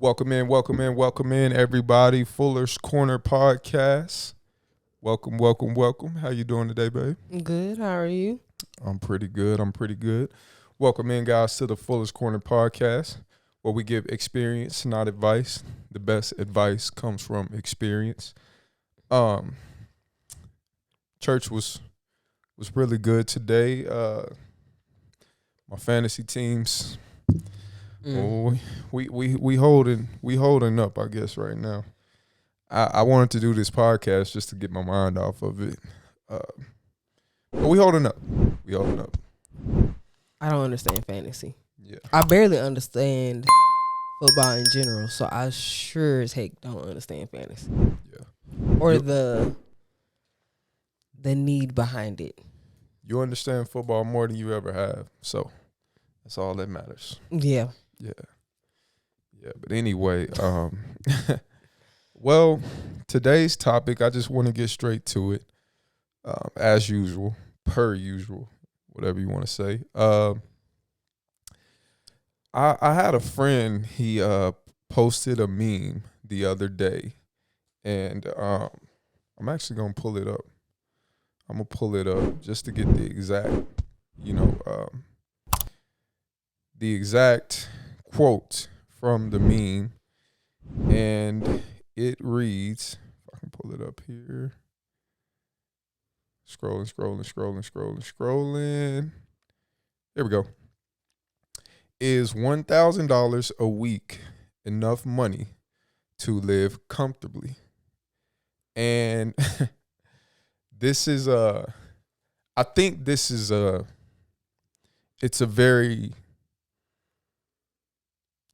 Welcome in, everybody. Fuller's Corner Podcast. Welcome. How you doing today, babe? Good. How are you? I'm pretty good. Welcome in, guys, to the Fuller's Corner Podcast, where we give experience, not advice. The best advice comes from experience. Church was really good today. My fantasy teams. Oh, we holding up, I guess, right now. I wanted to do this podcast just to get my mind off of it. But we holding up. I don't understand fantasy. Yeah. I barely understand football in general, so I sure as heck don't understand fantasy. Yeah. Or the need behind it. You understand football more than you ever have, so that's all that matters. Yeah. Yeah, but anyway, well, today's topic, I just want to get straight to it, as usual, per usual, whatever you want to say. I had a friend, he posted a meme the other day, and I'm actually going to pull it up. I'm going to pull it up just to get the exact quote from the meme, and it reads, if I can pull it up here, scrolling. There we go. Is $1,000 a week enough money to live comfortably? And this is I think this is it's a very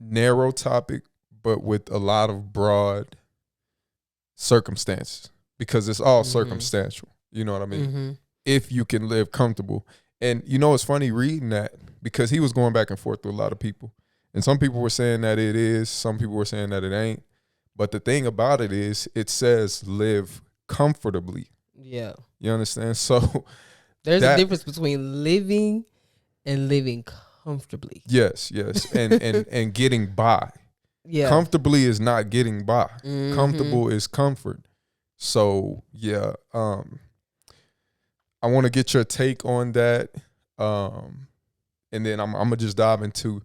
narrow topic, but with a lot of broad circumstances, because it's all circumstantial. You know what I mean? Mm-hmm. If you can live comfortable. And you know, it's funny reading that, because he was going back and forth with a lot of people. And some people were saying that it is, some people were saying that it ain't. But the thing about it is, it says live comfortably. Yeah. You understand? So there's a difference between living and living comfortably. Yes. And getting by. Yeah. Comfortably is not getting by. Mm-hmm. Comfortable is comfort. So yeah, I want to get your take on that, and then I'm gonna just dive into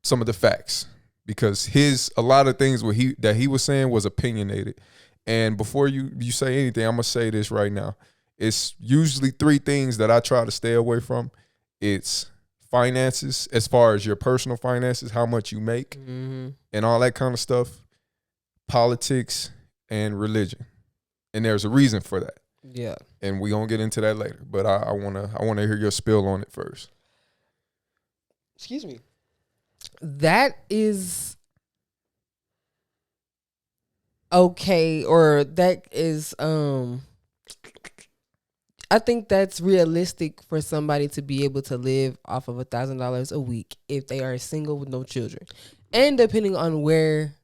some of the facts, because a lot of things that he was saying was opinionated. And before you say anything, I'm gonna say this right now. It's usually three things that I try to stay away from. It's finances, as far as your personal finances, how much you make, and all that kind of stuff. Politics and religion, and there's a reason for that. Yeah. And we gonna get into that later. But I wanna hear your spill on it first. Excuse me. That is okay, or that is I think that's realistic for somebody to be able to live off of $1,000 a week if they are single with no children, and depending on where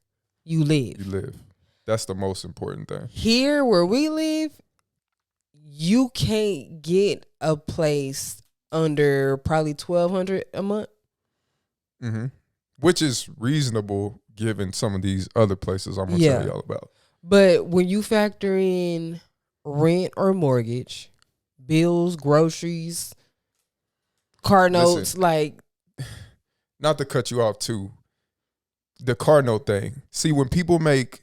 you live. That's the most important thing. Here where we live, you can't get a place under probably $1,200 a month. Mm-hmm. Which is reasonable given some of these other places I'm gonna tell y'all about. But when you factor in rent or mortgage, bills, groceries, car notes, not to cut you off too, the car note thing. See, when people make,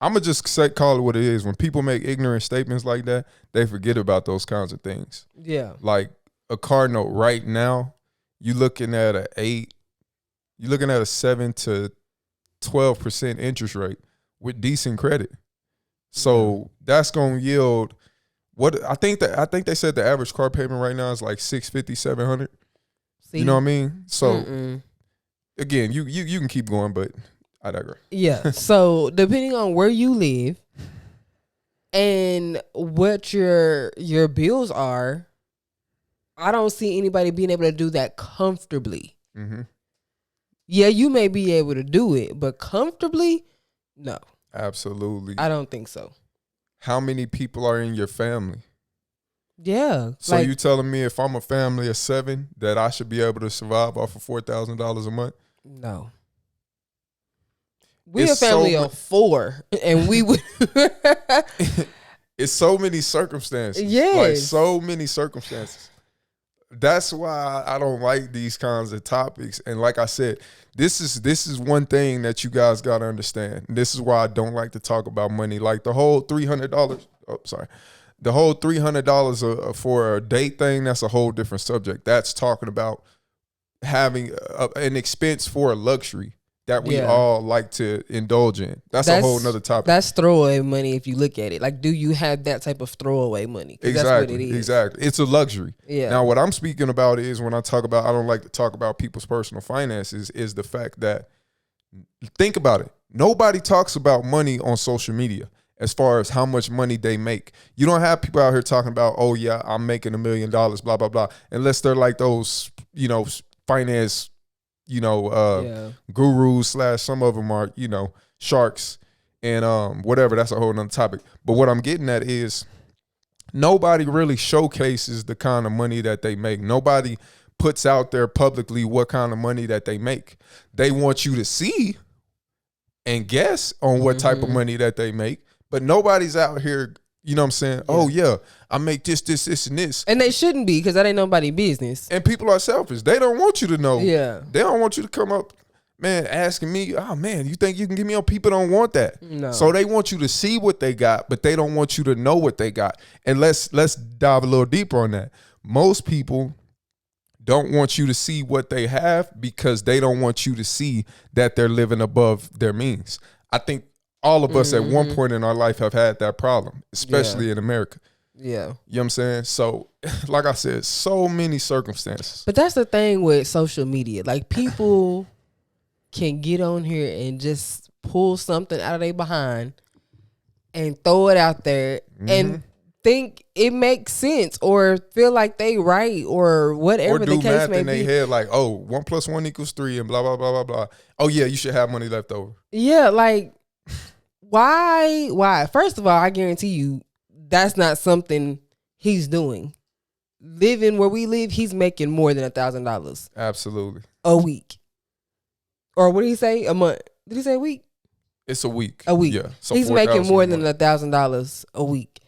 I'm going to just call it what it is. When people make ignorant statements like that, they forget about those kinds of things. Yeah. Like a car note right now, you're looking at a 7 to 12% interest rate with decent credit. So that's going to yield what I think they said the average car payment right now is like $650, $700. You know what I mean? So again, you can keep going, but I digress. Yeah. So depending on where you live and what your bills are, I don't see anybody being able to do that comfortably. Mm-hmm. Yeah, you may be able to do it, but comfortably, no. Absolutely. I don't think so. How many people are in your family? Yeah. So you telling me if I'm a family of 7 that I should be able to survive off of $4,000 a month? No. We It's a family so of 4, and we would. It's so many circumstances. Yes. Like so many circumstances. That's why I don't like these kinds of topics. And like I said, this is one thing that you guys got to understand. This is why I don't like to talk about money. Like the whole $300. Oh, sorry. The whole $300 for a date thing, that's a whole different subject. That's talking about having an expense for a luxury that we all like to indulge in. That's a whole nother topic. That's throwaway money if you look at it. Like, do you have that type of throwaway money? Exactly. That's what it is. Exactly. It's a luxury. Yeah. Now, what I'm speaking about is when I talk about, I don't like to talk about people's personal finances, is the fact that, think about it. Nobody talks about money on social media as far as how much money they make. You don't have people out here talking about, oh yeah, I'm making $1 million, blah, blah, blah. Unless they're like those, finance, gurus / some of them are, sharks and whatever. That's a whole nother topic. But what I'm getting at is nobody really showcases the kind of money that they make. Nobody puts out there publicly what kind of money that they make. They want you to see and guess on what type of money that they make. But nobody's out here, you know what I'm saying? Yeah. Oh, yeah, I make this, and this. And they shouldn't be, because that ain't nobody's business. And people are selfish. They don't want you to know. Yeah. They don't want you to come up, man, asking me, oh, man, you think you can give me on? People don't want that. No. So they want you to see what they got, but they don't want you to know what they got. And let's dive a little deeper on that. Most people don't want you to see what they have because they don't want you to see that they're living above their means. I think all of us at one point in our life have had that problem, especially in America. Yeah. You know what I'm saying? So, like I said, so many circumstances. But that's the thing with social media. Like, people can get on here and just pull something out of their behind and throw it out there and think it makes sense or feel like they right or whatever the case may be. Or do math in their head like, oh, 1 + 1 = 3 and blah, blah, blah, blah, blah. Oh, yeah, you should have money left over. Yeah, like, why? First of all, I guarantee you that's not something he's doing. Living where we live, he's making more than $1,000. Absolutely. A week. Or what did he say? A month. Did he say a week? It's a week. A week. Yeah. So he's making more than $1,000 a week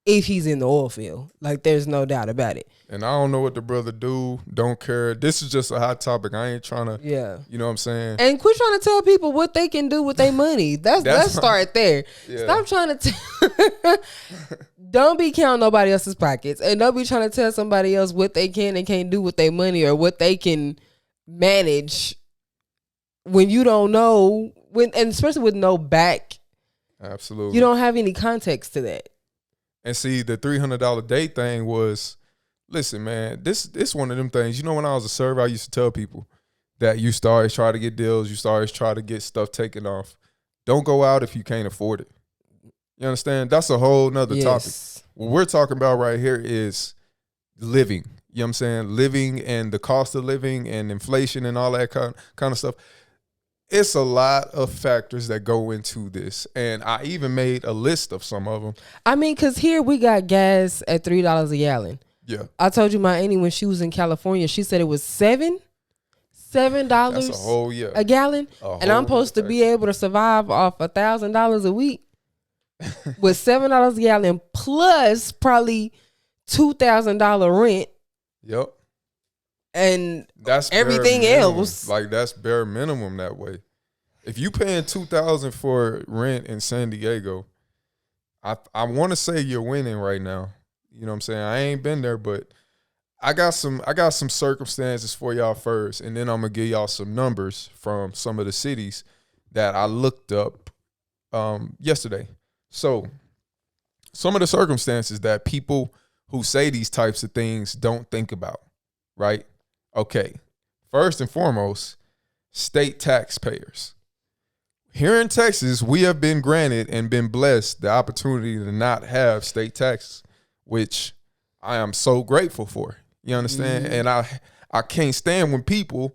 if he's in the oil field. Like, there's no doubt about it. And I don't know what the brother do. Don't care. This is just a hot topic. I ain't trying to, you know what I'm saying? And quit trying to tell people what they can do with their money. Let's start there. Yeah. Stop trying to don't be counting nobody else's pockets. And don't be trying to tell somebody else what they can and can't do with their money or what they can manage when you don't know, and especially with no back. Absolutely. You don't have any context to that. And see, the $300 date thing was, listen, man, this one of them things. You know, when I was a server, I used to tell people that you always try to get deals, you always try to get stuff taken off. Don't go out if you can't afford it. You understand? That's a whole nother topic. What we're talking about right here is living. You know what I'm saying? Living and the cost of living and inflation and all that kind of stuff. It's a lot of factors that go into this. And I even made a list of some of them. I mean, because here we got gas at $3 a gallon. Yeah. I told you my auntie when she was in California, she said it was $7 That's a whole a gallon. And I'm supposed to be able to survive off $1,000 a week with $7 a gallon plus probably $2,000 rent. Yep. And that's everything else. Like, that's bare minimum that way. If you paying $2,000 for rent in San Diego, I want to say you're winning right now. You know what I'm saying? I ain't been there, but I got some circumstances for y'all first, and then I'm gonna give y'all some numbers from some of the cities that I looked up yesterday. So some of the circumstances that people who say these types of things don't think about, right? Okay, first and foremost, state taxpayers. Here in Texas, we have been granted and been blessed the opportunity to not have state taxes, which I am so grateful for. You understand? And I can't stand when people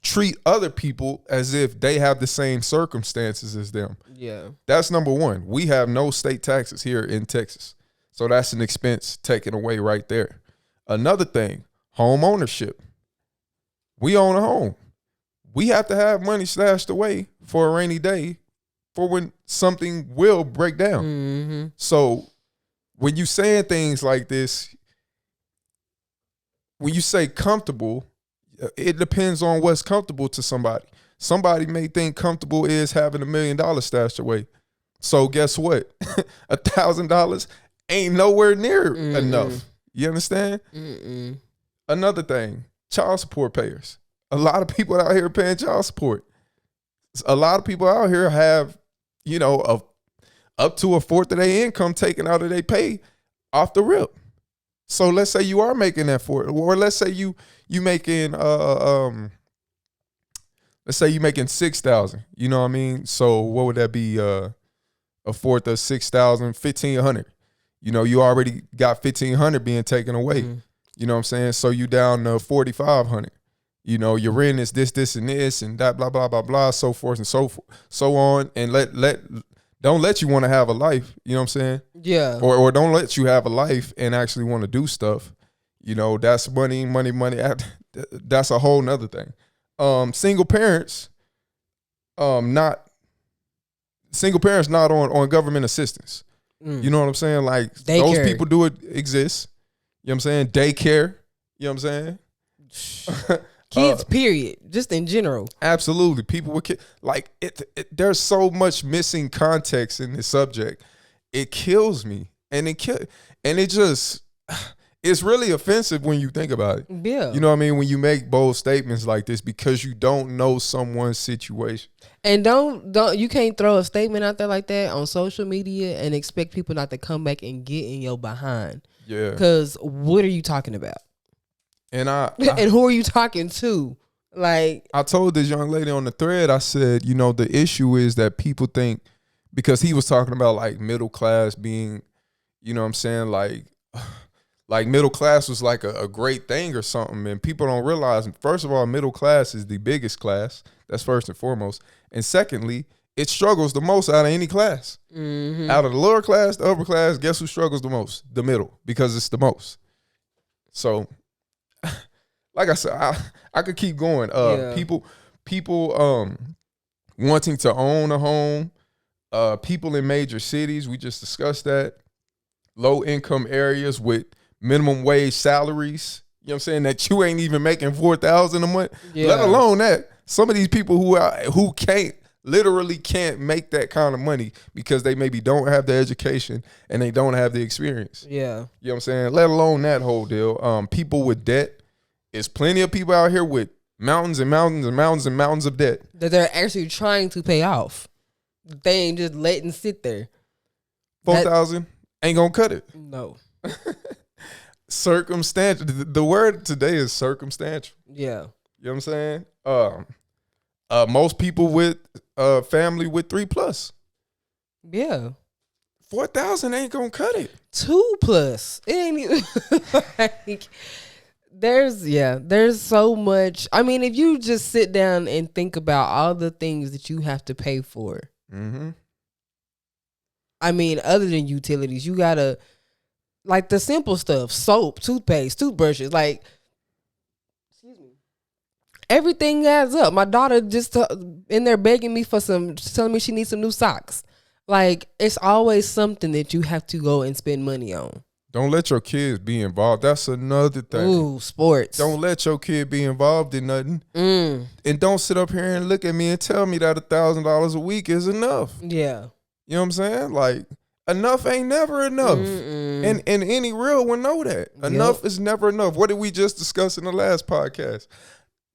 treat other people as if they have the same circumstances as them. Yeah. That's number one. We have no state taxes here in Texas. So that's an expense taken away right there. Another thing, home ownership. We own a home. We have to have money stashed away for a rainy day, for when something will break down. Mm-hmm. So when you saying things like this, when you say comfortable, it depends on what's comfortable to somebody. Somebody may think comfortable is having $1 million stashed away. So guess what? $1,000 ain't nowhere near enough. You understand? Another thing, child support payers. A lot of people out here paying child support. A lot of people out here have, up to a fourth of their income taken out of their pay off the rip. So let's say you are making that for it, or let's say you making let's say you making 6,000. You know what I mean? So what would that be? A fourth of 6,000, 1,500. You already got 1,500 being taken away. You know what I'm saying? So you down to 4,500. Your rent is this, and this, and that, blah, blah, blah, blah, so forth and so on. And don't let you want to have a life. You know what I'm saying? Yeah. Or don't let you have a life and actually want to do stuff. That's money. That's a whole nother thing. Single parents not on government assistance. You know what I'm saying? Like Daycare. Those people do exist. You know what I'm saying? Daycare. You know what I'm saying? Kids, period. Just in general. Absolutely. People with kids. Like there's so much missing context in this subject. It kills me. And it just it's really offensive when you think about it. Yeah. You know what I mean? When you make bold statements like this because you don't know someone's situation. And don't you can't throw a statement out there like that on social media and expect people not to come back and get in your behind. Yeah. Because what are you talking about? And and who are you talking to? Like, I told this young lady on the thread, I said, the issue is that people think, because he was talking about like middle class being, you know what I'm saying, like middle class was like a great thing or something. And people don't realize, first of all, middle class is the biggest class. That's first and foremost. And secondly, it struggles the most out of any class. Mm-hmm. Out of the lower class, the upper class, guess who struggles the most? The middle, because it's the most. So, like I said, I could keep going. People wanting to own a home, people in major cities, we just discussed that. Low income areas with minimum wage salaries, you know what I'm saying, that you ain't even making $4,000 a month. Yeah. Let alone that. Some of these people who literally can't make that kind of money because they maybe don't have the education and they don't have the experience. Yeah. You know what I'm saying? Let alone that whole deal. People with debt. There's plenty of people out here with mountains and mountains and mountains and mountains of debt that they're actually trying to pay off. They ain't just letting sit there. 4,000 ain't gonna cut it. No. Circumstantial. The word today is circumstantial. Yeah. You know what I'm saying? Most people with family with 3+. Yeah. 4,000 ain't gonna cut it. 2+. It ain't even like there's so much. I mean, if you just sit down and think about all the things that you have to pay for. Mm-hmm. I mean, other than utilities, you gotta, like, the simple stuff: soap, toothpaste, toothbrushes. Like, excuse me, everything adds up. My daughter just in there begging me for telling me she needs some new socks. Like, it's always something that you have to go and spend money on. Don't let your kids be involved. That's another thing. Ooh, sports. Don't let your kid be involved in nothing. And don't sit up here and look at me and tell me that $1,000 a week is enough. Yeah. You know what I'm saying? Like, enough ain't never enough. And any real one know that. Enough is never enough. What did we just discuss in the last podcast?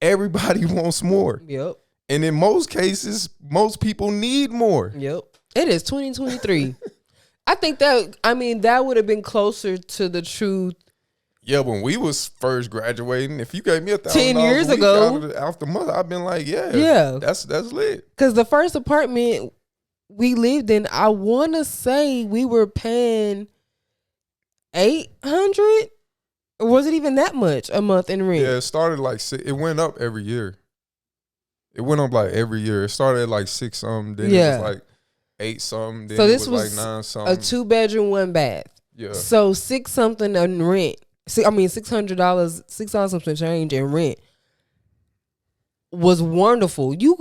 Everybody wants more. Yep. And in most cases, most people need more. Yep. It is 2023. I think that would have been closer to the truth. Yeah, when we was first graduating, if you gave me $1,000 10 years a week ago out the month, I've been like, yeah, that's lit. Because the first apartment we lived in, I want to say we were paying $800, or was it even that much a month in rent? Yeah, it started like it went up every year. It went up like every year. It started at like 6 something, then it was like 8 something, then so this it was like 9 something. A 2-bedroom, 1 bath. Yeah. So 6 something in rent. $600, $6 something change in rent. was wonderful. You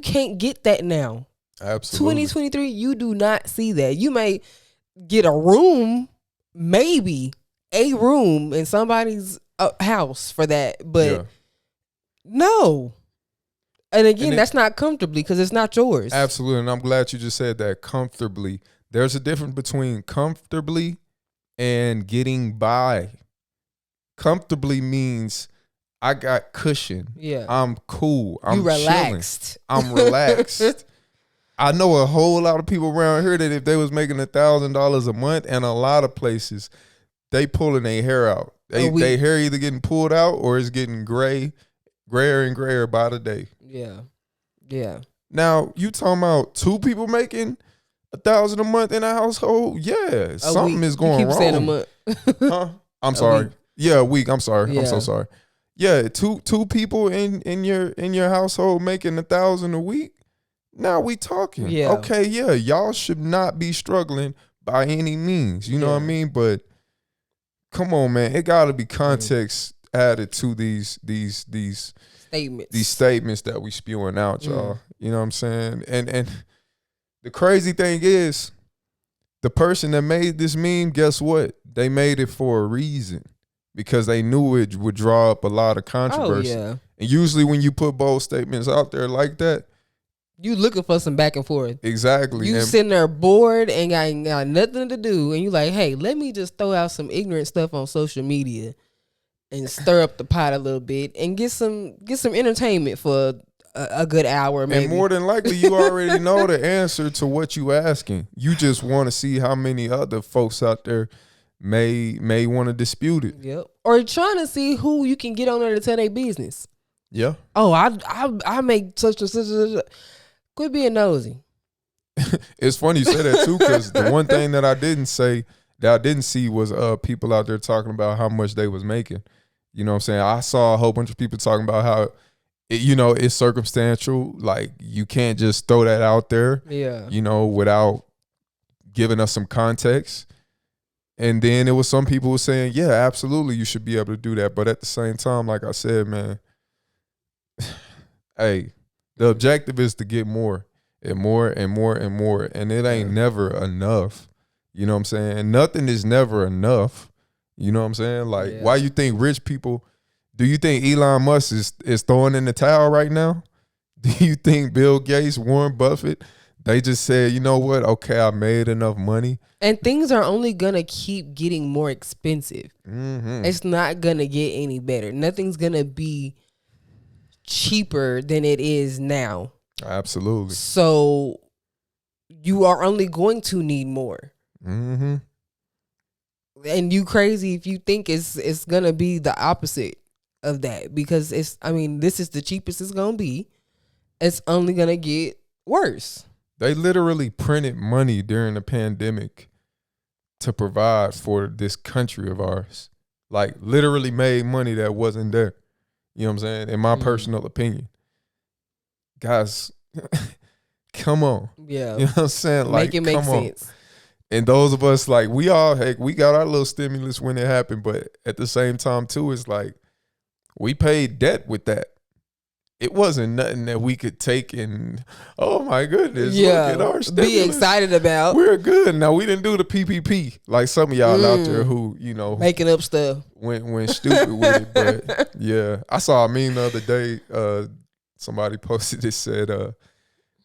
can't get that now. Absolutely. 2023, you do not see that. You may get a room, maybe a room in somebody's house for that, but no. And again, that's not comfortably because it's not yours. Absolutely. And I'm glad you just said that, comfortably. There's a difference between comfortably and getting by. Comfortably means I got cushion. Yeah. I'm cool. I'm relaxed. Chilling. I'm relaxed. I know a whole lot of people around here that if they was making $1,000 a month, and a lot of places, they pulling their hair out. They hair either getting pulled out or it's getting grayer and grayer by the day. Yeah. Yeah. Now, you talking about two people making $1,000 a month in a household? Yeah, something is going wrong. Saying a month. Huh? I'm sorry. Yeah, a week. I'm sorry. Yeah. I'm so sorry. Yeah, two people in your household making $1,000 a week. Now we talking. Yeah. Okay, yeah, y'all should not be struggling by any means. You know what I mean? But come on, man, it got to be context added to these statements. These statements that we spewing out, y'all. You know what I'm saying? And the crazy thing is, the person that made this meme, guess what? They made it for a reason, because they knew it would draw up a lot of controversy. Oh, yeah. And usually when you put bold statements out there like that, you looking for some back and forth. Exactly. You sitting there bored and got nothing to do, and you like, hey, let me just throw out some ignorant stuff on social media and stir up the pot a little bit and get some entertainment for a good hour, maybe. And more than likely, you already know the answer to what you asking. You just want to see how many other folks out there may want to dispute it. Yep. Or trying to see who you can get on there to tell their business. Yeah. Oh, I make such and such. Quit being nosy. It's funny you say that too, because the one thing that I didn't see was people out there talking about how much they was making. You know what I'm saying? I saw a whole bunch of people talking about how it's circumstantial. Like, you can't just throw that out there, without giving us some context. And then it was some people were saying, yeah, absolutely, you should be able to do that. But at the same time, like I said, man, hey, the objective is to get more and more and more and more. And it ain't never enough. You know what I'm saying? Nothing is never enough. You know what I'm saying? Like, why you think rich people, do you think Elon Musk is throwing in the towel right now? Do you think Bill Gates, Warren Buffett, they just said, you know what? Okay, I made enough money. And things are only going to keep getting more expensive. Mm-hmm. It's not going to get any better. Nothing's going to be cheaper than it is now. Absolutely. So you are only going to need more. Mm-hmm. And you crazy if you think it's going to be the opposite of that, because this is the cheapest it's going to be. It's only going to get worse. They literally printed money during the pandemic to provide for this country of ours. Like, literally made money that wasn't there. You know what I'm saying? In my personal opinion. Guys, come on. Yeah. You know what I'm saying? Like, make it make sense. And those of us, like, we got our little stimulus when it happened, but at the same time too, it's like we paid debt with that. It wasn't nothing that we could take and, oh my goodness, look at our stimulus. Be excited about. We're good. Now, we didn't do the PPP like some of y'all out there who, making up stuff. Went stupid with it. But yeah, I saw a meme the other day. Somebody posted it, said,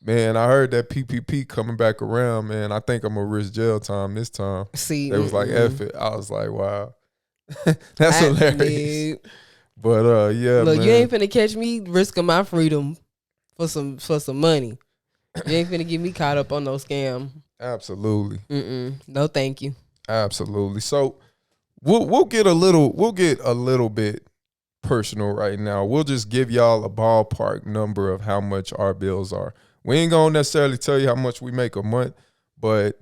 man, I heard that PPP coming back around, man. I think I'm going to risk jail time this time. See, they was like, F it. I was like, wow. That's hilarious. But yeah, look, man. You ain't finna catch me risking my freedom for some money. You ain't finna get me caught up on no scam. Absolutely. No, thank you. Absolutely. So we'll get a little bit personal right now. We'll just give y'all a ballpark number of how much our bills are. We ain't gonna necessarily tell you how much we make a month, but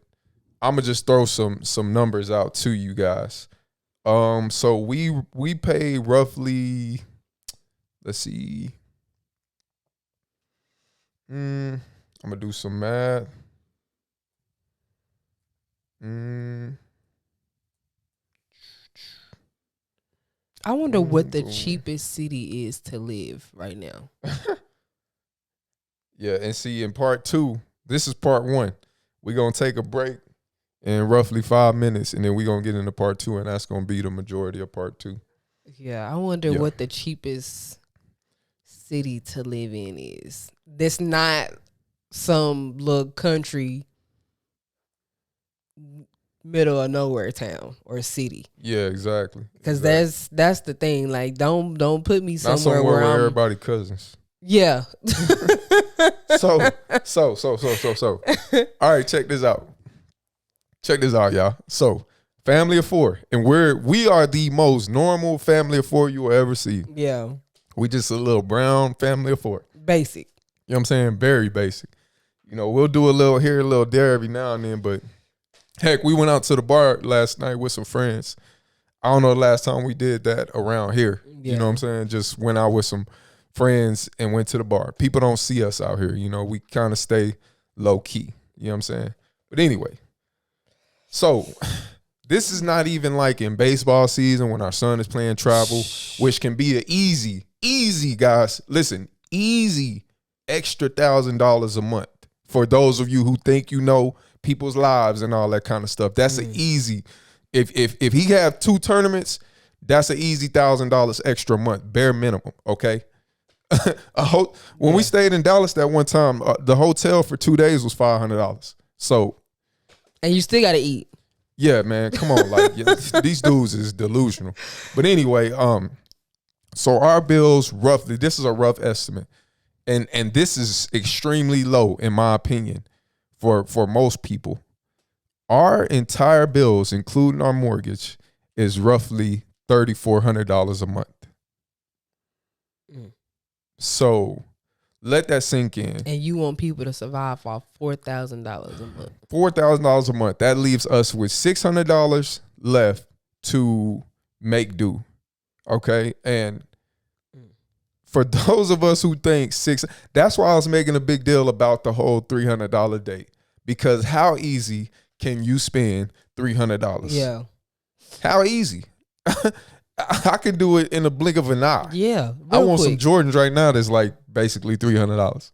I'm gonna just throw some numbers out to you guys. So we pay roughly, let's see. I'm gonna do some math. I wonder what the cheapest city is to live right now. Yeah, and see, in part 2, this is part 1. We're going to take a break in roughly 5 minutes, and then we're going to get into part 2, and that's going to be the majority of part 2. Yeah, I wonder what the cheapest city to live in is. That's not some little country middle of nowhere town or city. Yeah, exactly. Because that's the thing. Like, don't put me not somewhere where I'm, everybody cousins. Yeah. So. All right, check this out. Check this out, y'all. So, family of 4, and we are the most normal family of 4 you will ever see. Yeah. We just a little brown family of 4. Basic. You know what I'm saying? Very basic. You know, we'll do a little here, a little there every now and then, but heck, we went out to the bar last night with some friends. I don't know the last time we did that around here. Yeah. You know what I'm saying? Just went out with some friends and went to the bar. People don't see us out here. You know, we kind of stay low key. You know what I'm saying? But anyway, so this is not even like in baseball season when our son is playing travel, which can be an easy, guys. Listen, easy extra $1,000 a month for those of you who think you know people's lives and all that kind of stuff. That's an easy. If he have 2 tournaments, that's an easy $1,000 extra a month, bare minimum. Okay. When we stayed in Dallas that one time, the hotel for 2 days was $500. So, and you still got to eat. Yeah, man, come on, like these dudes is delusional. But anyway, so our bills roughly. This is a rough estimate, and this is extremely low in my opinion for most people. Our entire bills, including our mortgage, is roughly $3,400 a month. So let that sink in. And you want people to survive off $4,000 a month. $4,000 a month. That leaves us with $600 left to make do. Okay, and for those of us who think that's why I was making a big deal about the whole $300 date, because how easy can you spend $300? Yeah, how easy? I can do it in a blink of an eye. Yeah, I want some Jordans right now that's like basically $300.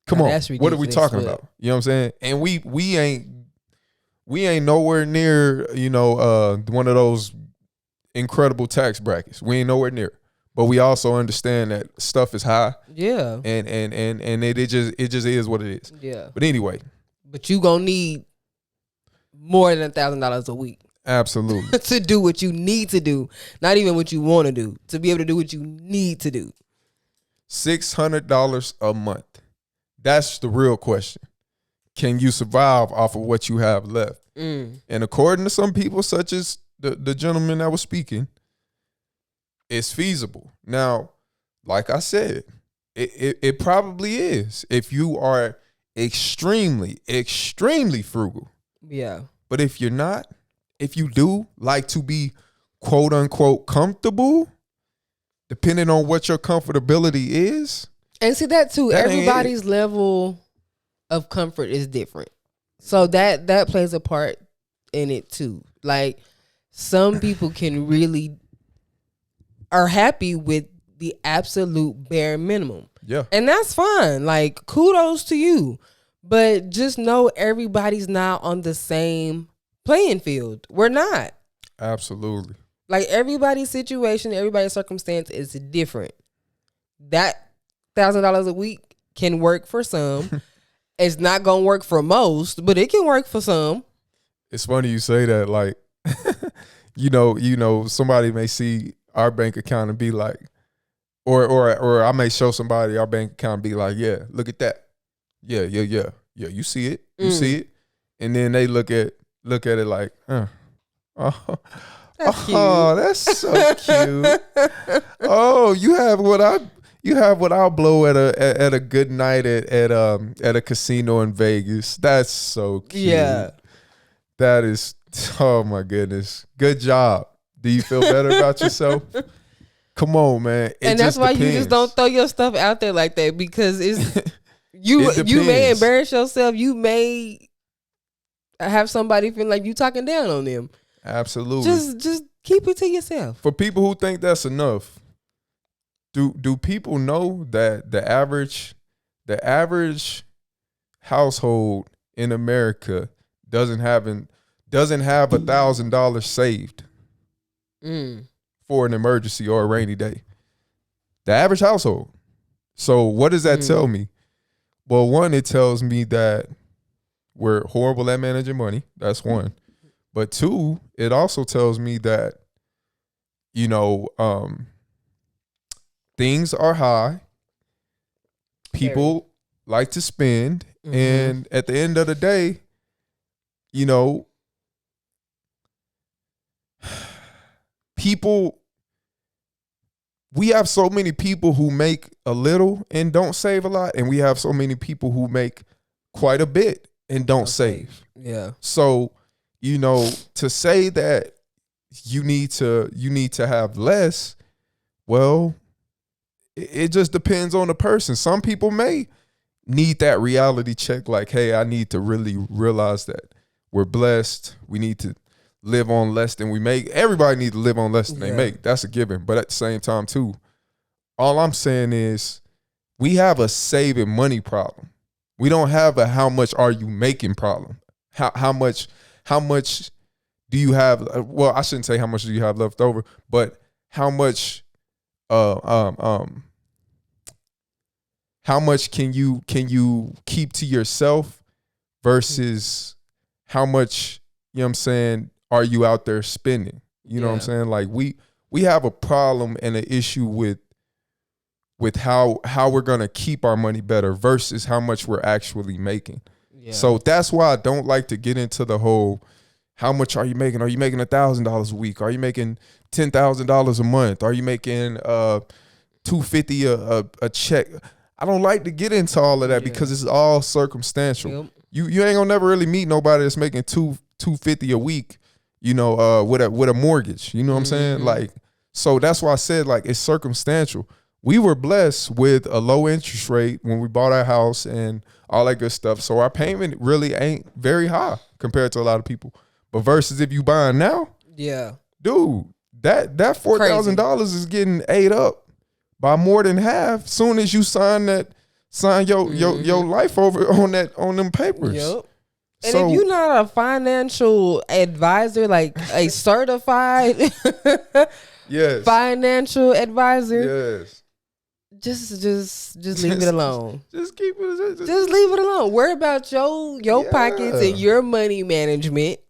Come on, what are we talking about? You know what I'm saying? And we ain't nowhere near, you know, one of those incredible tax brackets. We ain't nowhere near. But we also understand that stuff is high. Yeah. And it just is what it is. Yeah. But anyway. But you gonna need more than $1,000 a week. Absolutely. To do what you need to do. Not even what you want to do. To be able to do what you need to do. $600 a month. That's the real question. Can you survive off of what you have left? And according to some people, such as the gentleman that was speaking, it's feasible. Now, like I said, it probably is if you are extremely, extremely frugal. Yeah. But if you're not, if you do like to be quote unquote comfortable, depending on what your comfortability is. And see that too, everybody's level of comfort is different. So that plays a part in it too. Like some people can really are happy with the absolute bare minimum. Yeah. And that's fine. Like kudos to you. But just know everybody's not on the same playing field. We're not. Absolutely. Like everybody's situation, everybody's circumstance is different. That $1,000 a week can work for some. It's not gonna work for most, but it can work for some. It's funny you say that. Like, you know, somebody may see our bank account and be like, or I may show somebody our bank account and be like, yeah, look at that. Yeah. You see it. You see it. And then they look at it like, that's so cute. Oh, you have what I'll blow at a good night at a casino in Vegas. That's so cute. Yeah. That is, oh my goodness. Good job. Do you feel better about yourself? Come on, man. And that's why you just don't throw your stuff out there like that, because it's you may embarrass yourself. You may have somebody feel like you talking down on them. Absolutely. Just Keep it to yourself. For people who think that's enough, do people know that the average household in America doesn't have $1,000 saved for an emergency or a rainy day? The average household. So what does that tell me? Well, one, it tells me that we're horrible at managing money. That's one. But two, it also tells me that, things are high. People like to spend. And at the end of the day, we have so many people who make a little and don't save a lot. And we have so many people who make quite a bit and don't save. Yeah. So, to say that you need to have less, well, it just depends on the person. Some people may need that reality check, like, hey, I need to really realize that we're blessed. We need to live on less than we make. Everybody needs to live on less than they make. That's a given. But at the same time, too, all I'm saying is we have a saving money problem. We don't have a how much are you making problem. How much do you have? Well, I shouldn't say how much do you have left over, but how much can you keep to yourself versus how much, you know what I'm saying, are you out there spending? You know what I'm saying? Like we have a problem and an issue with how we're gonna keep our money better versus how much we're actually making. Yeah. So that's why I don't like to get into the whole how much are you making? Are you making $1,000 a week? Are you making $10,000 a month? Are you making $250 a check? I don't like to get into all of that because it's all circumstantial. Yep. You ain't gonna never really meet nobody that's making $250 a week, with a mortgage. You know what I'm saying? Like, so that's why I said, like, it's circumstantial. We were blessed with a low interest rate when we bought our house and all that good stuff. So our payment really ain't very high compared to a lot of people. But versus if you buying now, dude, that $4,000 is getting ate up by more than half soon as you sign your life over on them papers. Yep. And if you're not a financial advisor, like a certified financial advisor, just leave it alone. Just keep it. Just leave it alone. Worry about your pockets and your money management,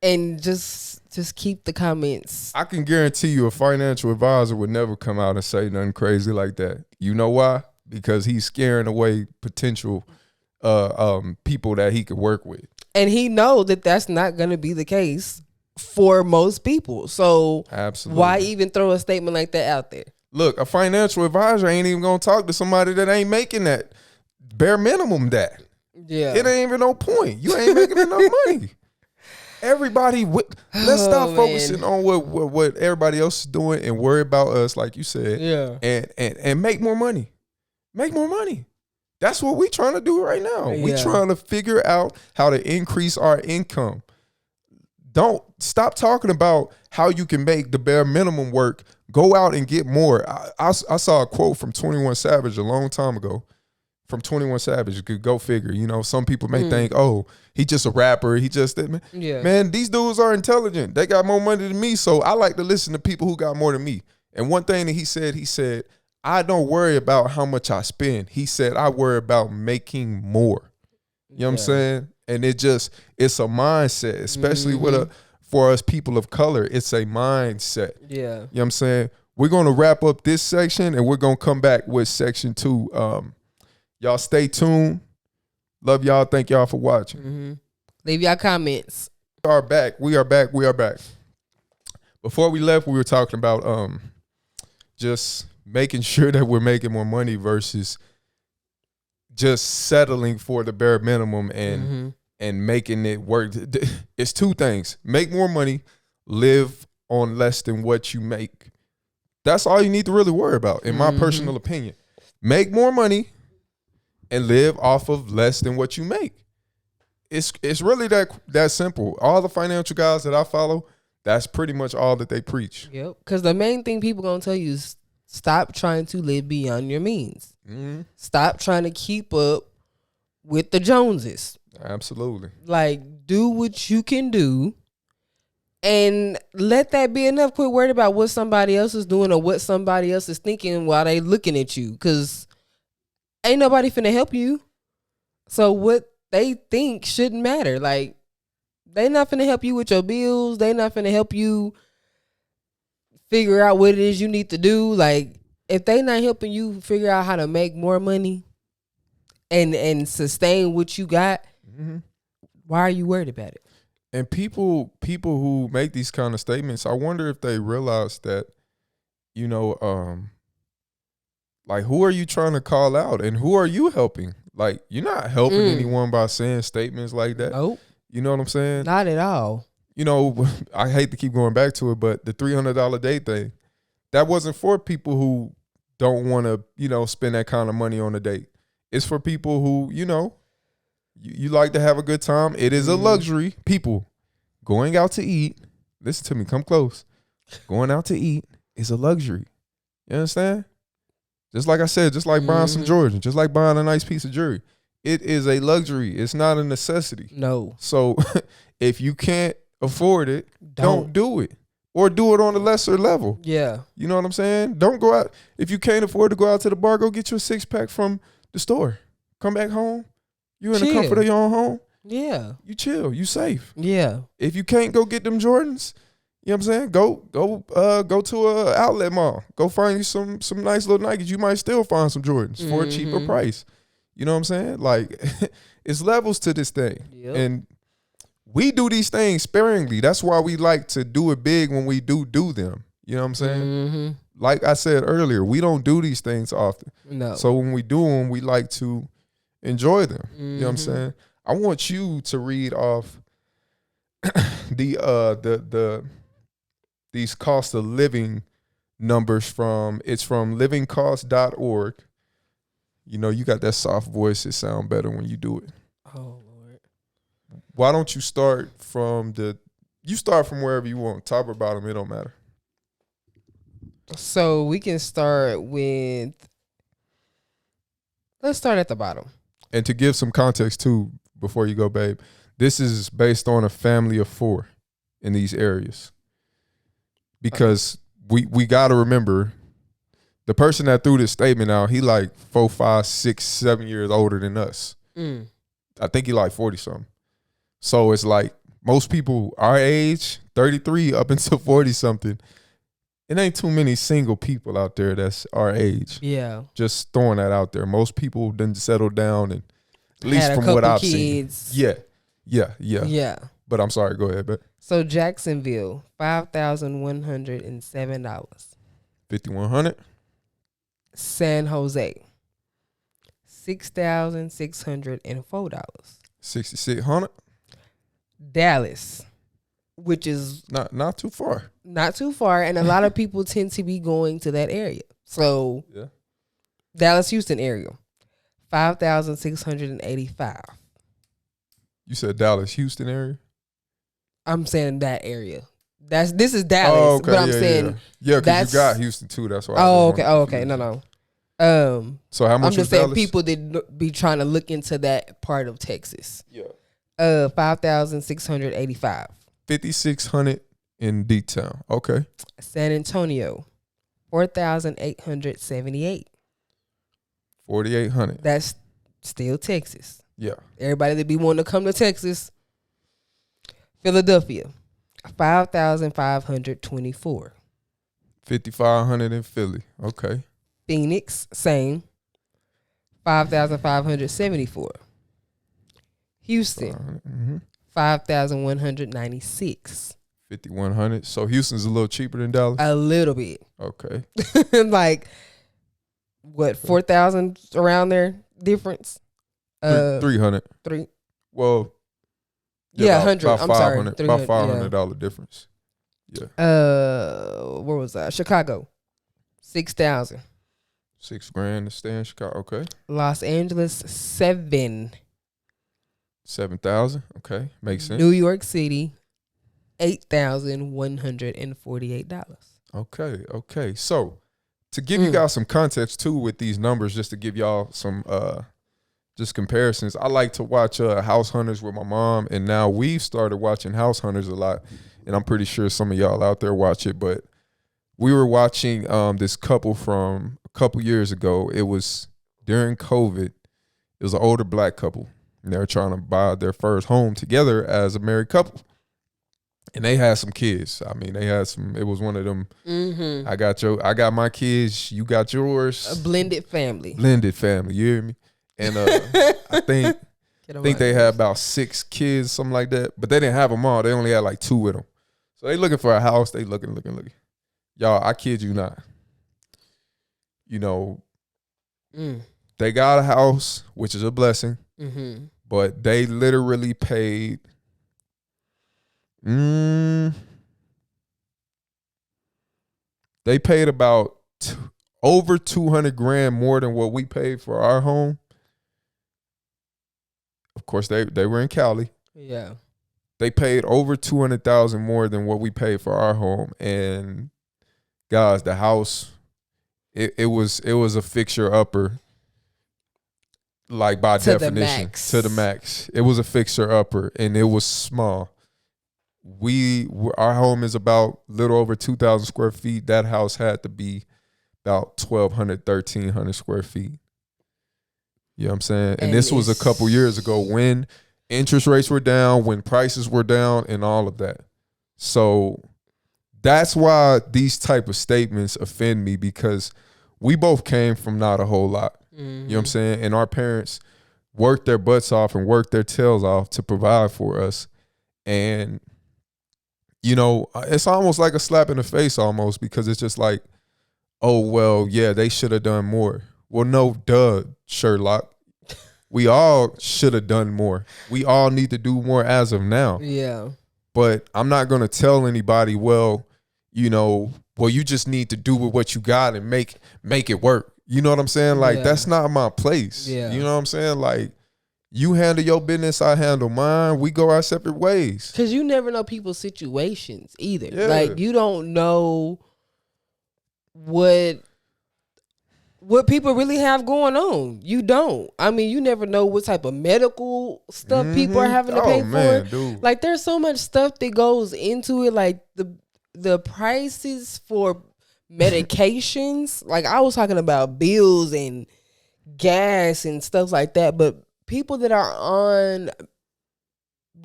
and just keep the comments. I can guarantee you a financial advisor would never come out and say nothing crazy like that. You know why? Because he's scaring away potential people that he could work with. And he know that that's not going to be the case for most people. So absolutely, why even throw a statement like that out there? Look, a financial advisor ain't even going to talk to somebody that ain't making that bare minimum that. Yeah. It ain't even no point. You ain't making enough money. Everybody, let's stop focusing on what everybody else is doing and worry about us, like you said. Yeah. And make more money. Make more money. That's what we trying to do right now. Yeah. We trying to figure out how to increase our income. Don't stop talking about how you can make the bare minimum work. Go out and get more. I saw a quote from 21 Savage a long time ago. From 21 Savage, you could go figure. Some people may think, oh, he just a rapper. He just man, these dudes are intelligent. They got more money than me, so I like to listen to people who got more than me. And one thing that he said, I don't worry about how much I spend. He said, I worry about making more. You know what I'm saying? And it's a mindset, especially for us people of color. It's a mindset. Yeah. You know what I'm saying? We're going to wrap up this section and we're going to come back with section 2. Y'all stay tuned. Love y'all. Thank y'all for watching. Mm-hmm. Leave y'all comments. We are back. We are back. Before we left, we were talking about just making sure that we're making more money versus just settling for the bare minimum and making it work. It's two things. Make more money, live on less than what you make. That's all you need to really worry about, in my personal opinion. Make more money and live off of less than what you make. It's really that simple. All the financial guys that I follow, That's pretty much all that they preach. Yep. Because the main thing people gonna tell you is stop trying to live beyond your means. Mm-hmm. Stop trying to keep up with the Joneses. Absolutely. Like, do what you can do and let that be enough. Quit worried about what somebody else is doing or what somebody else is thinking while they looking at you. Because ain't nobody finna help you. So what they think shouldn't matter. Like, they not finna help you with your bills. They not finna help you figure out what it is you need to do. Like, if they not helping you figure out how to make more money and sustain what you got, mm-hmm. why are you worried about it? And people who make these kind of statements, I wonder if they realize that, you know, like, who are you trying to call out and who are you helping? Like, you're not helping anyone by saying statements like that. Nope. You know what I'm saying? Not at all. You know, I hate to keep going back to it, but the $300 date thing, that wasn't for people who don't want to, you know, spend that kind of money on a date. It's for people who, you know, you like to have a good time. It is a luxury. People going out to eat, listen to me, come close. Going out to eat is a luxury. You understand? Just like I said, just like buying some Jordans, just like buying a nice piece of jewelry. It is a luxury. It's not a necessity. No. So if you can't afford it, don't do it. Or do it on a lesser level. Yeah. You know what I'm saying? Don't go out. If you can't afford to go out to the bar, go get you a 6-pack from the store. Come back home. You in the comfort of your own home. Yeah. You chill. You safe. Yeah. If you can't go get them Jordans, you know what I'm saying? Go to a outlet mall. Go find you some nice little Nikes. You might still find some Jordans for a cheaper price. You know what I'm saying? Like, it's levels to this thing. Yep. And we do these things sparingly. That's why we like to do it big when we do them. You know what I'm saying? Like I said earlier, we don't do these things often. No. So when we do them, we like to enjoy them. You know what I'm saying? I want you to read off these cost of living numbers from livingcost.org. You know, you got that soft voice. It sounds better when you do it. Oh, Lord. Why don't you start from wherever you want, top or bottom, it don't matter. So we can start with, let's start at the bottom. And to give some context too, before you go, babe, this is based on a family of 4 in these areas. Because we got to remember, the person that threw this statement out, he like 4, 5, 6, 7 years older than us. I think he like 40 something. So it's like most people our age, 33 up until 40 something, it ain't too many single people out there that's our age. Yeah. Just throwing that out there. Most people didn't settle down, and at least from what I've seen. Yeah. But I'm sorry, go ahead, but so Jacksonville, $5,107. $5,100. San Jose, $6,604. $6,600. Dallas, which is not too far. Not too far, and a lot of people tend to be going to that area. So yeah. Dallas, Houston area, $5,685. You said Dallas, Houston area? I'm saying that area. This is Dallas, but I'm saying because you got Houston too. That's why. Okay. No. So how much? I'm just saying Dallas? People that be trying to look into that part of Texas. Yeah. 5,685. 5,600 in D-Town. Okay. San Antonio, 4,878. 4,800. That's still Texas. Yeah. Everybody that be wanting to come to Texas. Philadelphia, 5,524. 5,500 in Philly. Okay. Phoenix, same. 5,574. Houston, 5,196. 5,100. So Houston's a little cheaper than Dallas? A little bit. Okay. Like, what, 4,000 around there difference? 300. Well, yeah, 100. I'm sorry. About $500 difference. Yeah. Where was that? Chicago, 6,000. $6,000 to stay in Chicago. Okay. Los Angeles, 7,000. 7,000. Okay, makes sense. New York City, $8,148. Okay. So to give you guys some context too with these numbers, just to give y'all some just comparisons. I like to watch House Hunters with my mom, and now we've started watching House Hunters a lot. And I'm pretty sure some of y'all out there watch it, but we were watching this couple from a couple years ago. It was during COVID. It was an older black couple, and they were trying to buy their first home together as a married couple. And they had some kids. I mean, they had some. It was one of them. Mm-hmm. I got my kids. You got yours. A blended family. Blended family. You hear me? And I think they had about 6 kids, something like that. But they didn't have them all. They only had like 2 with them. So they looking for a house. They looking. Y'all, I kid you not. You know, they got a house, which is a blessing. Mm-hmm. But they literally paid. They paid about over 200 grand more than what we paid for our home. Of course, they were in Cali. Yeah. They paid over 200,000 more than what we paid for our home. And guys, the house, it was a fixture upper, like by definition, to the max. It was a fixture upper, and it was small. Our home is about little over 2,000 square feet. That house had to be about 1,200, 1,300 square feet. You know what I'm saying? And this was a couple years ago when interest rates were down, when prices were down, and all of that. So that's why these type of statements offend me, because we both came from not a whole lot. You know what I'm saying? And our parents worked their butts off and worked their tails off to provide for us. And, you know, it's almost like a slap in the face almost, because it's just like, oh, well, yeah, they should have done more. Well, no, duh, Sherlock. We all should have done more. We all need to do more as of now. Yeah. But I'm not going to tell anybody, well, you know, well, you just need to do with what you got and make it work. You know what I'm saying? Like, that's not my place. Yeah. You know what I'm saying? Like, you handle your business, I handle mine. We go our separate ways. Because you never know people's situations either. Yeah. Like, you don't know what people really have going on. You don't. I mean, you never know what type of medical stuff people are having to pay for. Dude. Like, there's so much stuff that goes into it. Like, the prices for medications. Like, I was talking about bills and gas and stuff like that. But people that are on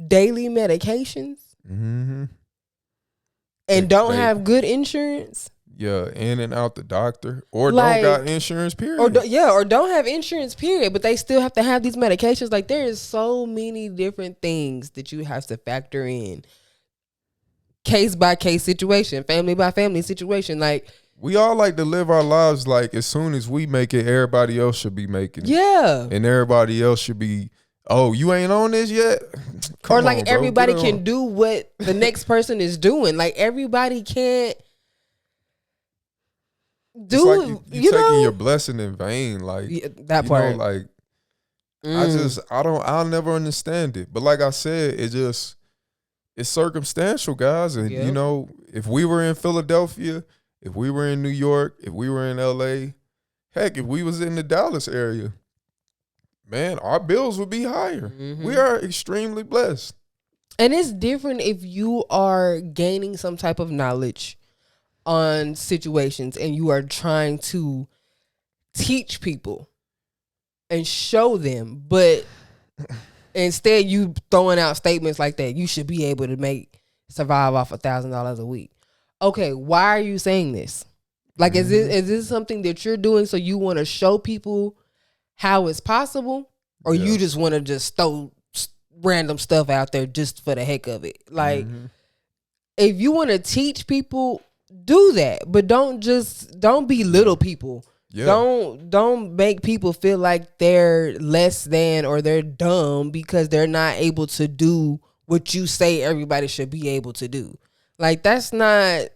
daily medications and don't have good insurance. Yeah, in and out the doctor, or like, don't got insurance, period. Or don't have insurance, period. But they still have to have these medications. Like, there is so many different things that you have to factor in. Case by case situation, family by family situation. Like, we all like to live our lives like as soon as we make it, everybody else should be making it. Yeah. And everybody else should be, oh, you ain't on this yet? Come or like on, everybody can do what the next person is doing. Like, everybody can't do it's like you taking your blessing in vain. Like, that part. Know, like, I'll never understand it. But like I said, it's circumstantial, guys. And you know, if we were in Philadelphia, if we were in New York, if we were in LA, heck, if we was in the Dallas area, man, our bills would be higher. We are extremely blessed. And it's different if you are gaining some type of knowledge on situations and you are trying to teach people and show them, but instead you throwing out statements like that. You should be able to survive off $1,000 a week. Okay, why are you saying this? Like, is this something that you're doing so you want to show people how it's possible, or you just want to just throw random stuff out there just for the heck of it? Like, if you want to teach people, do that, but don't belittle people. Yeah. Don't make people feel like they're less than or they're dumb because they're not able to do what you say everybody should be able to do. Like, that's not,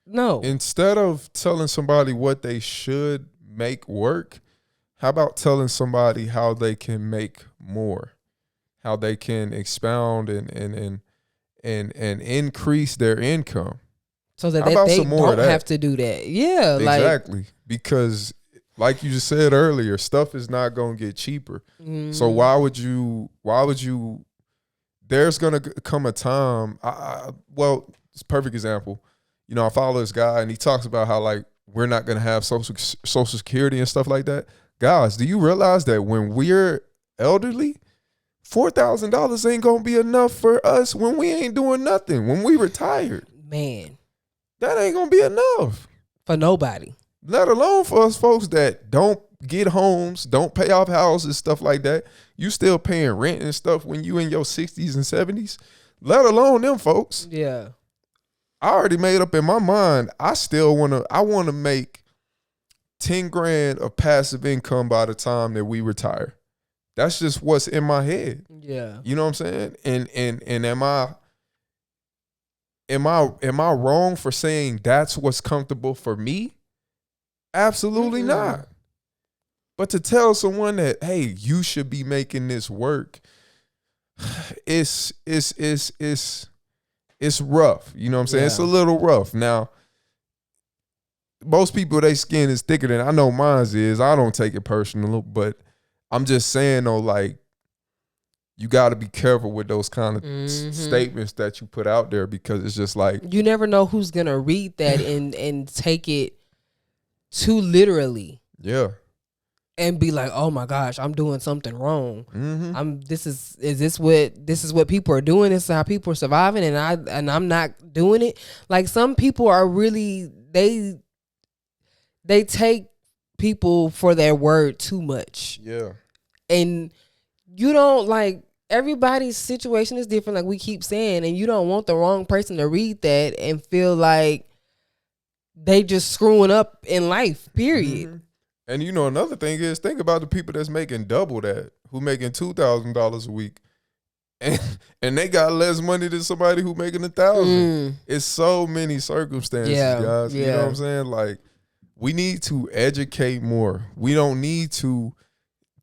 no. Instead of telling somebody what they should make work, how about telling somebody how they can make more, how they can expound and and increase their income. So that How about they some more of don't that? have to do that. Yeah, Exactly. Because like you just said earlier, stuff is not going to get cheaper. So why would you there's going to come a time, well, it's a perfect example. You know, I follow this guy and he talks about how like we're not going to have social security and stuff like that. Guys, do you realize that when we're elderly, $4,000 ain't going to be enough for us when we ain't doing nothing, when we retired? Man, that ain't going to be enough. For nobody. Let alone for us folks that don't get homes, don't pay off houses, stuff like that. You still paying rent and stuff when you in your 60s and 70s. Let alone them folks. Yeah. I already made up in my mind. I want to make 10 grand of passive income by the time that we retire. That's just what's in my head. Yeah. You know what I'm saying? And am I wrong for saying that's what's comfortable for me? Absolutely not. But to tell someone that, hey, you should be making this work, it's rough. You know what I'm saying? Yeah. It's a little rough. Now, most people, their skin is thicker than I know mine's is. I don't take it personal, but I'm just saying though, like, you got to be careful with those kind of statements that you put out there, because it's just like, you never know who's gonna read that and take it too literally. Yeah. And be like, oh my gosh, I'm doing something wrong. This is what people are doing. This is how people are surviving, and I'm not doing it. Like, some people are really they take people for their word too much. Yeah. And you don't, like, everybody's situation is different, like we keep saying, and you don't want the wrong person to read that and feel like they just screwing up in life, period. And you know, another thing is, think about the people that's making double that, who making $2,000 a week, and they got less money than somebody who making $1,000. It's so many circumstances, guys. You know what I'm saying? Like, we need to educate more. We don't need to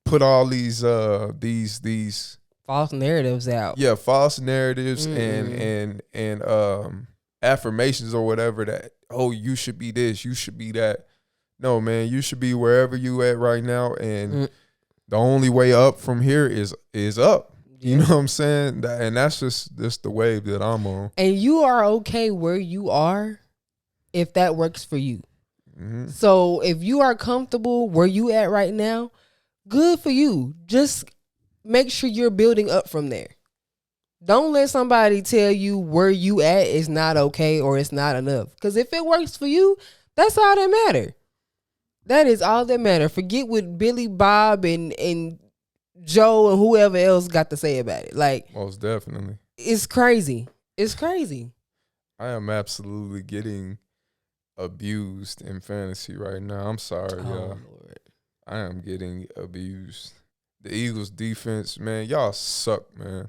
put all these false narratives out. Yeah, false narratives and affirmations or whatever that, oh, you should be this, you should be that. No, man, you should be wherever you at right now, and the only way up from here is up. You know what I'm saying? And that's just the wave that I'm on. And you are okay where you are if that works for you. So if you are comfortable where you at right now, good for you. Just make sure you're building up from there. Don't let somebody tell you where you at is not okay or it's not enough. Because if it works for you, that's all that matters. That is all that matters. Forget what Billy, Bob, and Joe and whoever else got to say about it. Like, most definitely. It's crazy. It's crazy. I am absolutely getting abused in fantasy right now. I'm sorry, y'all. Lord. I am getting abused. The Eagles defense, man, y'all suck, man.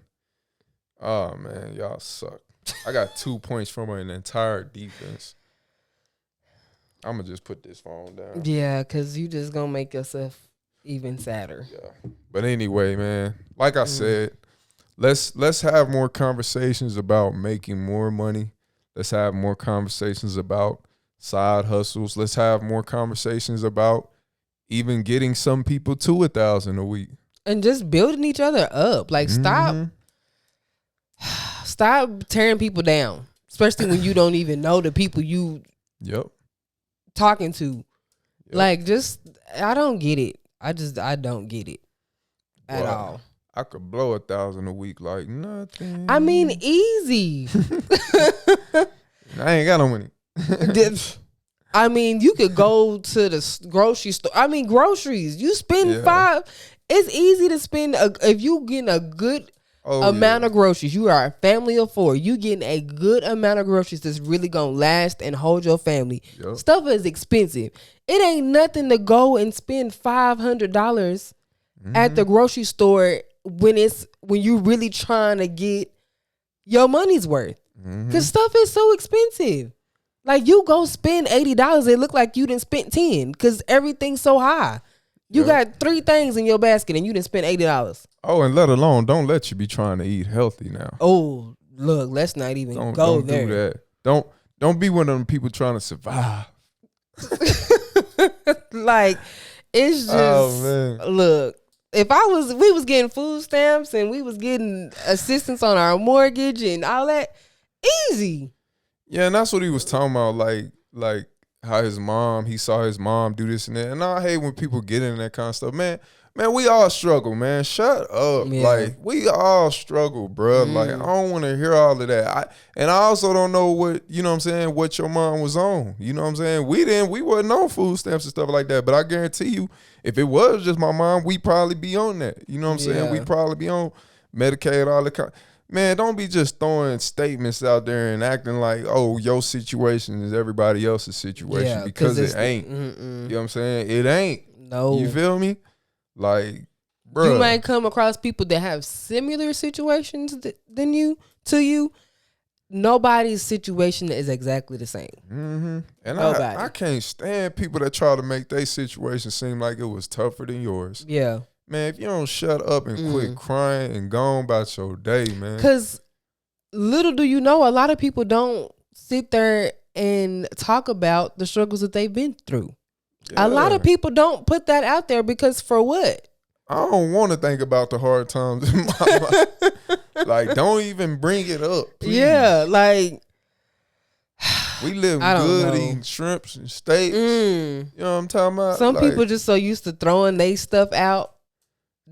Oh, man, y'all suck. I got 2 points from an entire defense. I'm going to just put this phone down. Yeah, because you just going to make yourself even sadder. Yeah. But anyway, man, like I said, let's have more conversations about making more money. Let's have more conversations about side hustles. Let's have more conversations about even getting some people to 1,000 a week. And just building each other up. Like, stop tearing people down. Especially when you don't even know the people you talking to. Like, just, I don't get it. I don't get it at all. I could blow 1,000 a week like nothing. I mean, easy. I ain't got no money. I mean, you could go to the grocery store. I mean, groceries. You spend $5. It's easy to spend if you getting a good amount of groceries. You are a family of 4. You getting a good amount of groceries that's really gonna last and hold your family. Stuff is expensive. It ain't nothing to go and spend $500 at the grocery store when you really trying to get your money's worth. Cause stuff is so expensive. Like, you go spend $80, it look like you didn't spend 10 because everything's so high. You got 3 things in your basket and you didn't spend $80. Oh, and let alone, don't let you be trying to eat healthy now. Oh, Look, let's not even don't there. do that. Don't be one of them people trying to survive. Like, it's just look. If we was getting food stamps and we was getting assistance on our mortgage and all that, easy. Yeah, and that's what he was talking about. Like how he saw his mom do this and that. And I hate when people get in that kind of stuff, man. Man, we all struggle, man. Shut up. Yeah. Like, we all struggle, bro. Like, I don't want to hear all of that. And I also don't know what, you know what I'm saying, what your mom was on. You know what I'm saying? We wasn't on food stamps and stuff like that. But I guarantee you, if it was just my mom, we'd probably be on that. You know what I'm saying? We'd probably be on Medicaid, all the kind. Man, don't be just throwing statements out there and acting like, oh, your situation is everybody else's situation, because it ain't. You know what I'm saying? It ain't. No. You feel me? Like, bro, you might come across people that have similar situations than you. Nobody's situation is exactly the same. And Nobody. I can't stand people that try to make their situation seem like it was tougher than yours. Yeah. Man, if you don't shut up and quit crying and go on about your day, man. Because little do you know, a lot of people don't sit there and talk about the struggles that they've been through. Yeah. A lot of people don't put that out there because for what? I don't want to think about the hard times in my life. Like, don't even bring it up, please. Yeah, like, we live good eating shrimps and steaks. You know what I'm talking about? Some like, people just so used to throwing their stuff out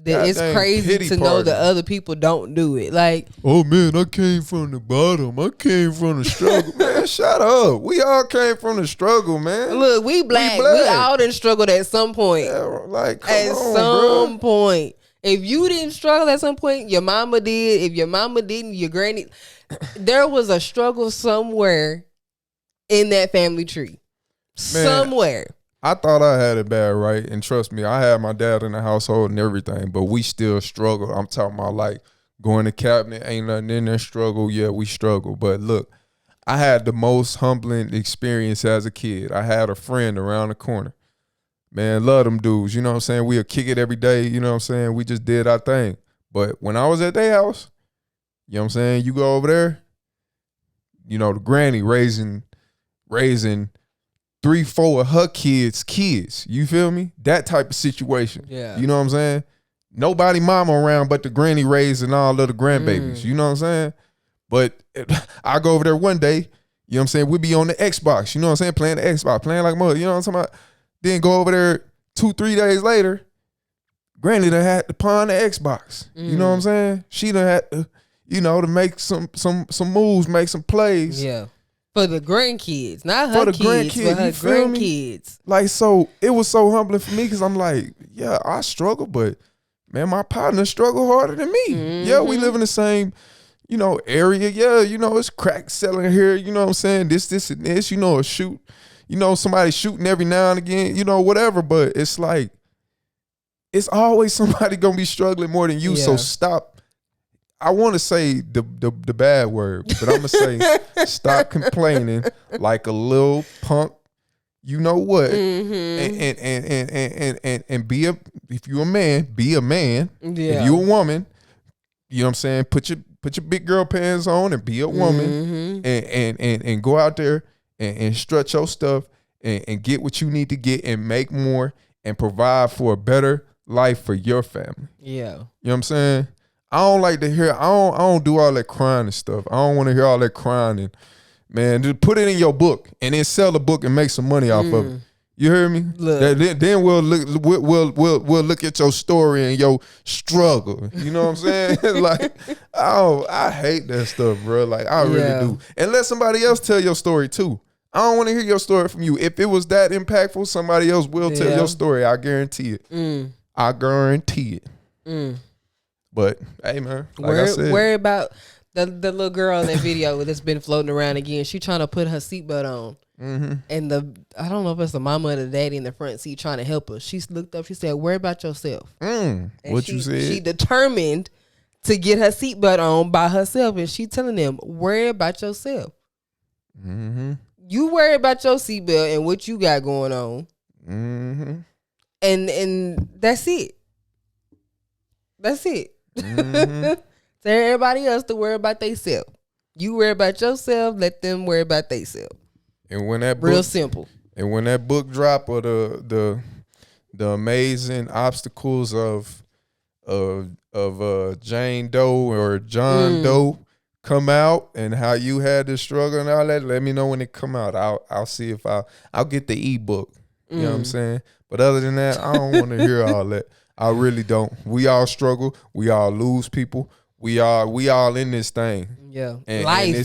that it's crazy to know that other people don't do it. Like, oh man, I came from the bottom. I came from the struggle. Man, shut up. We all came from the struggle, man. Look, we black. We all done struggled at some point. Yeah, like, come at on, some point. If you didn't struggle at some point, your mama did. If your mama didn't, your granny. There was a struggle somewhere in that family tree. Man, somewhere. I thought I had it bad, right? And trust me, I had my dad in the household and everything, but we still struggle. I'm talking about like going to cabinet, ain't nothing in there, struggle. Yeah, we struggle. But look, I had the most humbling experience as a kid. I had a friend around the corner. Man, love them dudes. You know what I'm saying? We'll kick it every day. You know what I'm saying? We just did our thing. But when I was at their house, you know what I'm saying? You go over there, you know, the granny raising 3-4 of her kids. You feel me? That type of situation. Yeah. You know what I'm saying? Nobody mama around but the granny raising all of the grandbabies. You know what I'm saying? But I go over there one day, you know what I'm saying? We be on the Xbox, you know what I'm saying? Playing the Xbox, playing like mother, you know what I'm talking about? Then go over there 2-3 days later, granny done had to pawn the Xbox. You know what I'm saying? She done had to, you know, to make some moves, make some plays. Yeah. For the grandkids, not her kids, but her grandkids. Like, so it was so humbling for me because I'm like, yeah, I struggle, but man, my partner struggle harder than me. Yeah, we live in the same, you know, area. Yeah, you know, it's crack selling here. You know what I'm saying? This, and this. You know, a shoot. You know, somebody shooting every now and again. You know, whatever. But it's like, it's always somebody gonna be struggling more than you. Yeah. So stop. I want to say the bad word, but I'm gonna say stop complaining like a little punk. You know what? And be if you're a man, be a man. Yeah. If you're a woman, you know what I'm saying? Put your big girl pants on and be a woman, and go out there and strut your stuff and get what you need to get and make more and provide for a better life for your family. Yeah. You know what I'm saying? I don't like to hear, I don't do all that crying and stuff. I don't want to hear all that crying. And man, just put it in your book and then sell the book and make some money off of it. You hear me? Then we'll look at your story and your struggle. You know what I'm saying? Like, I hate that stuff, bro. Like, I really do. And let somebody else tell your story too. I don't want to hear your story from you. If it was that impactful, somebody else will tell your story. I guarantee it. I guarantee it. But hey, man, like I said, worry about the little girl in that video that's been floating around again. She trying to put her seatbelt on. And I don't know if it's the mama or the daddy in the front seat trying to help her. She looked up. She said, "Worry about yourself." What you said? She determined to get her seatbelt on by herself, and she telling them, "Worry about yourself." You worry about your seatbelt and what you got going on, and that's it. That's it. Tell everybody else to worry about themselves. You worry about yourself, let them worry about themselves. And when that Real book, simple. and when that book drop or the amazing obstacles of Jane Doe or John Doe come out, and how you had this struggle and all that, let me know when it come out. I'll see if I'll get the ebook. You know what I'm saying? But other than that, I don't want to hear all that. I really don't. We all struggle. We all lose people. We all in this thing. Yeah. And, life. And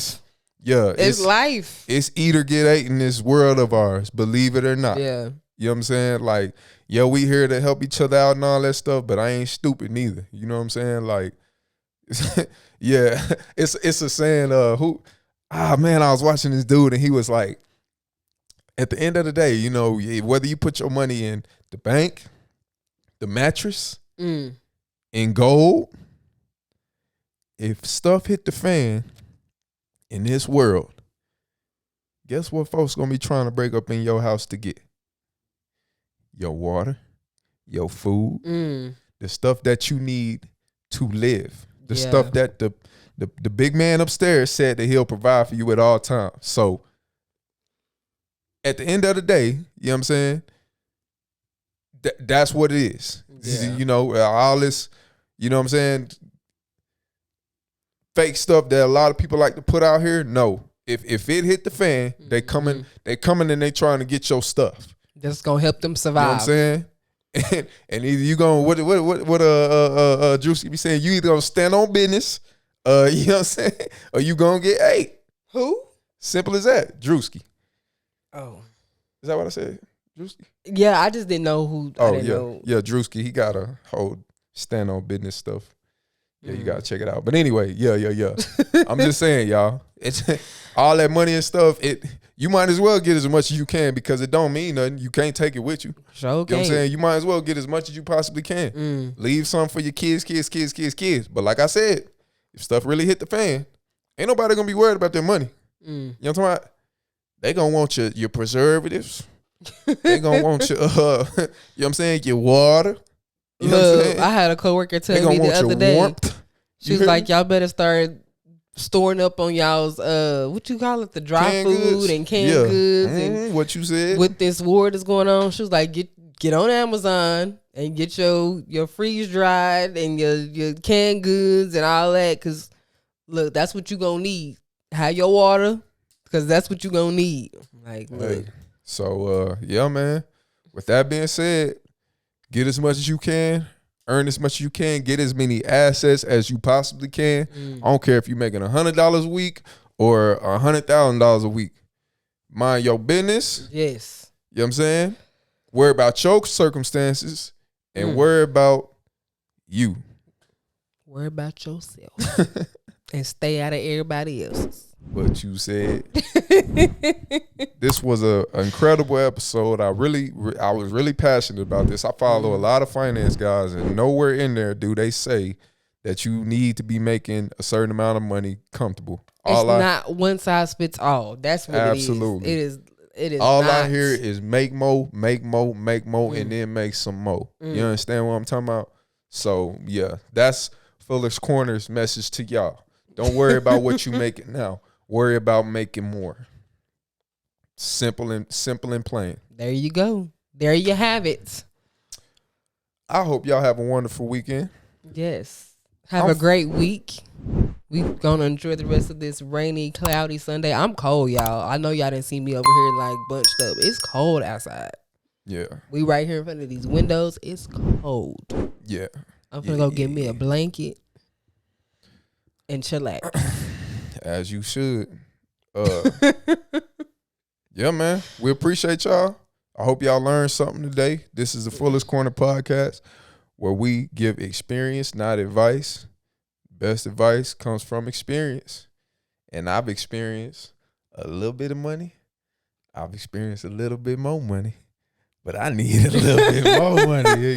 it's life. It's eat or get ate in this world of ours, believe it or not. Yeah. You know what I'm saying? Like, yo, we here to help each other out and all that stuff, but I ain't stupid neither. You know what I'm saying? Like, yeah, it's a saying, I was watching this dude and he was like, at the end of the day, you know, whether you put your money in the bank, the mattress, in gold, if stuff hit the fan in this world, guess what folks gonna be trying to break up in your house to get? Your water, your food, the stuff that you need to live, the stuff that the big man upstairs said that he'll provide for you at all times. So at the end of the day, you know what I'm saying? That's what it is. Yeah. You know, all this, you know what I'm saying? Fake stuff that a lot of people like to put out here. No, if it hit the fan, they coming and they trying to get your stuff. That's gonna help them survive. You know what I'm saying? And either you gonna what Drewski be saying, you either gonna stand on business, you know what I'm saying, or you gonna get ate. Who? Simple as that. Drewski. Oh, is that what I said? Drewski. Yeah, I just didn't know who. I didn't know. Yeah, Drewski. He got a whole stand on business stuff. Yeah, you gotta check it out. But anyway, yeah. I'm just saying, y'all. It's all that money and stuff. You might as well get as much as you can because it don't mean nothing. You can't take it with you. Sure You know what I'm saying? You might as well get as much as you possibly can. Leave some for your kids. But like I said, if stuff really hit the fan, ain't nobody gonna be worried about their money. You know what I'm talking about? They gonna want your preservatives. They gonna want your you know what I'm saying, your water. You know what I'm saying? I had a coworker tell me the other day. Warmth. She was like, y'all better start storing up on y'all's what you call it, the dry canned food goods. and canned goods and what you said with this war that's going on. She was like, get on Amazon and get your freeze dried and your canned goods and all that, because look, that's what you gonna need. Have your water, because that's what you gonna need. Like, look. Hey. So yeah, man, with that being said, get as much as you can, earn as much as you can, get as many assets as you possibly can. I don't care if you're making $100 a week or $100,000 a week. Mind your business. Yes. You know what I'm saying? Worry about your circumstances and worry about you. Worry about yourself and stay out of everybody else's. What you said. This was an incredible episode. I was really passionate about this. I follow a lot of finance guys, and nowhere in there do they say that you need to be making a certain amount of money comfortable. It's not one size fits all. That's what absolutely. it is. It is all not. I hear is make more, and then make some more. You understand what I'm talking about? So yeah, that's Fuller's Corner's message to y'all. Don't worry about what you making now. Worry about making more. Simple and plain. There you go. There you have it. I hope y'all have a wonderful weekend. Yes. Have a great week. We're going to enjoy the rest of this rainy, cloudy Sunday. I'm cold, y'all. I know y'all didn't see me over here like bunched up. It's cold outside. Yeah. We right here in front of these windows. It's cold. Yeah. I'm going to go get me a blanket and chillax. As you should. Yeah, man. We appreciate y'all. I hope y'all learned something today. This is the Fuller's Corner podcast, where we give experience, not advice. Best advice comes from experience. And I've experienced a little bit of money. I've experienced a little bit more money. But I need a little bit more money.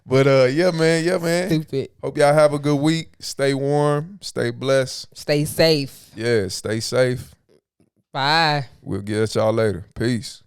But yeah, man. Stupid. Hope y'all have a good week. Stay warm. Stay blessed. Stay safe. Yeah, stay safe. Bye. We'll get at y'all later. Peace.